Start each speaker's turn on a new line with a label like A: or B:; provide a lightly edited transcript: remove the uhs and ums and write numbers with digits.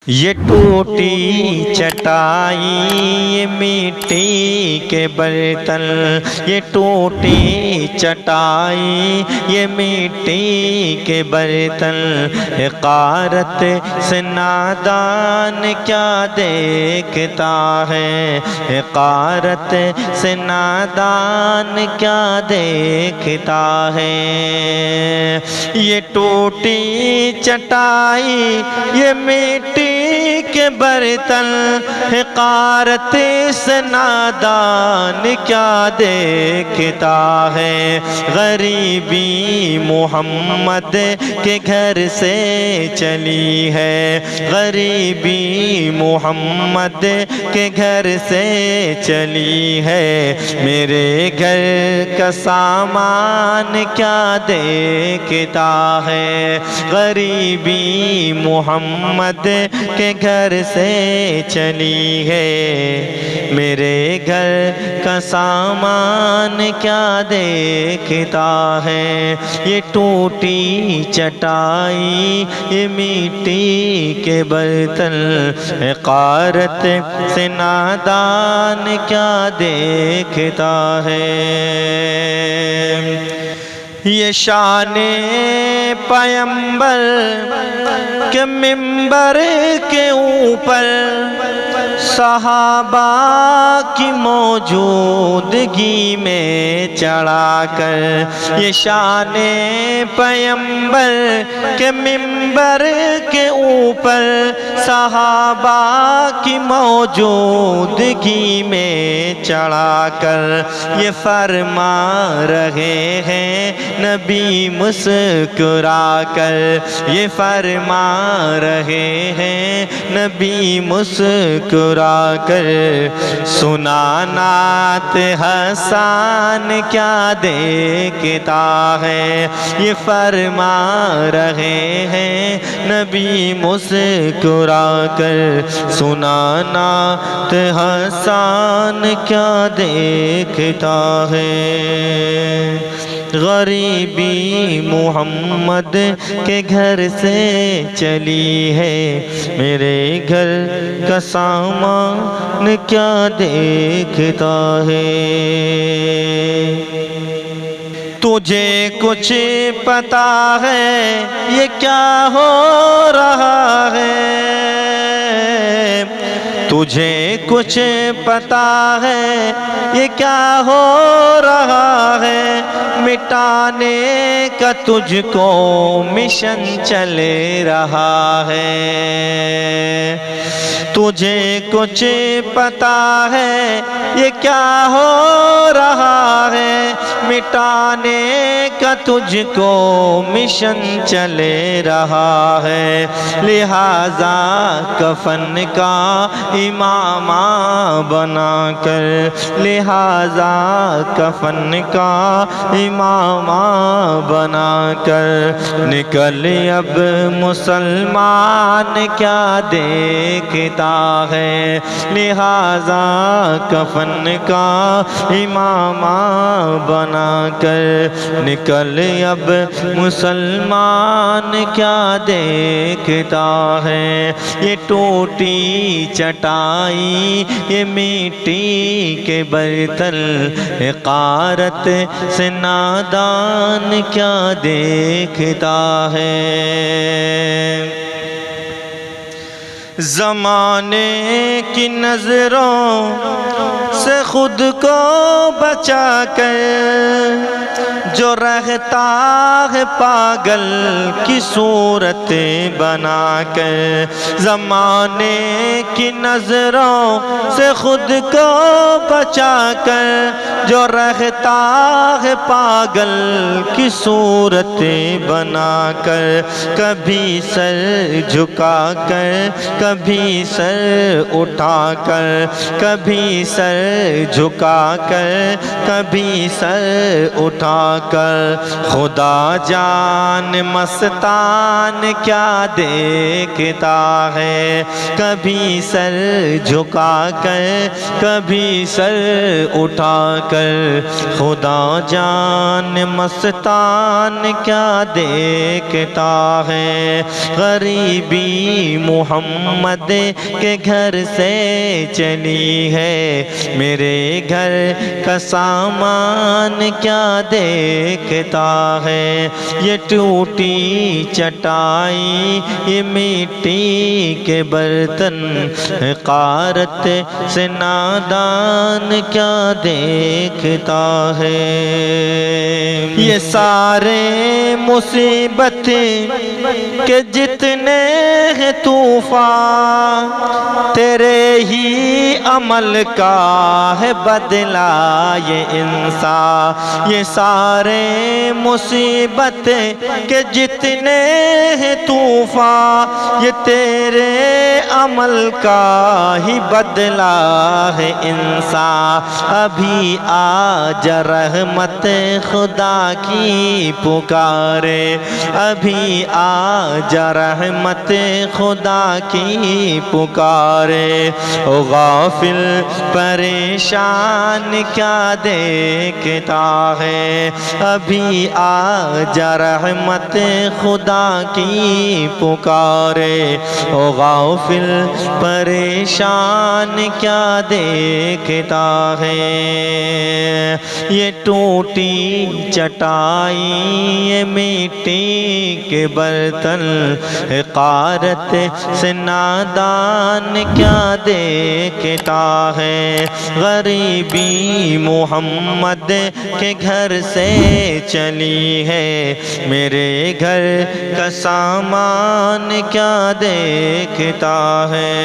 A: یہ ٹوٹی چٹائی یہ مٹی کے برتن، یہ ٹوٹی چٹائی یہ مٹی کے برتن، حقارت سے نادان کیا دیکھتا ہے، حقارت سے نادان کیا دیکھتا ہے۔ یہ ٹوٹی چٹائی یہ مٹی کے برتن، حقارت سے نادان کیا دیکھتا ہے۔ غریبی محمد کے گھر سے چلی ہے، غریبی محمد کے گھر سے چلی ہے، میرے گھر کا سامان کیا دیکھتا ہے۔ غریبی محمد کے گھر سے چلی ہے، میرے گھر کا سامان کیا دیکھتا ہے۔ یہ ٹوٹی چٹائی یہ مٹی کے برتن، حقارت سے نادان کیا دیکھتا ہے۔ یہ شان پیمبر کے منبر کے اوپر صحابہ کی موجودگی میں چڑھا کر، یہ شان پیمبر کے منبر کے اوپر صحابہ کی موجودگی میں چڑھا کر یہ فرما رہے ہیں نبی مسکرا کر، یہ فرما رہے ہیں نبی مسکرا کر، سنا نعت حسان کیا دیکھتا ہے۔ یہ فرما رہے ہیں نبی مسکرا کر، سنا نعت حسان کیا دیکھتا ہے۔ غریبی محمد کے گھر سے چلی ہے، میرے گھر کا سامان کیا دیکھتا ہے۔ تجھے کچھ پتا ہے یہ کیا ہو رہا ہے، تجھے کچھ پتا ہے یہ کیا ہو رہا ہے، مٹانے کا تجھ کو مشن چل رہا ہے۔ تجھے کچھ پتا ہے یہ کیا ہو رہا ہے، مٹانے کا تجھ کو مشن چل رہا ہے، لہذا کفن کا امامہ بنا کر، لہذا کفن کا امامہ بنا کر نکل اب مسلمان کیا دیکھتا ہے، لہذا کفن کا امامہ بنا کر نکل اب مسلمان کیا دیکھتا ہے۔ یہ ٹوٹی چٹائی یہ مٹی کے برتن، حقارت سے نادان کیا دیکھتا ہے۔ زمانے کی نظروں سے خود کو بچا کر جو رہتا ہے پاگل کی صورت بنا کر، زمانے کی نظروں سے خود کو بچا کر جو رہتا ہے پاگل کی صورت بنا کر، کبھی سر جھکا کر کبھی سر اٹھا کر، کبھی سر جھکا کر کبھی سر اٹھا کر، خدا جان مستان کیا دیکھتا ہے، کبھی سر جھکا کر کبھی سر اٹھا کر، خدا جان مستان کیا دیکھتا ہے۔ غریبی محمد محمد کے گھر سے چلی ہے، میرے گھر کا سامان کیا دیکھتا ہے، یہ ٹوٹی چٹائی، یہ مٹی کے برتن، حقارت سے نادان کیا دیکھتا ہے۔ یہ سارے مصیبت کے جتنے ہیں طوفان، تیرے ہی عمل کا ہے بدلہ یہ انصاف۔ یہ سارے مصیبت کے جتنے ہیں طوفان، یہ تیرے عمل کا ہی بدلہ ہے انصاف۔ ابھی آج رحمت خدا کی پکارے، ابھی آج رحمت خدا کی پکارے، او غافل پریشان کیا دیکھتا ہے، ابھی آج رحمت خدا کی پکارے، او غافل پریشان کیا دیکھتا ہے۔ یہ ٹوٹی چٹائی، یہ مٹی کے برتن، حقارت سے نادان کیا دیکھتا ہے۔ غریبی محمد کے گھر سے چلی ہے، میرے گھر کا سامان کیا دیکھتا ہے۔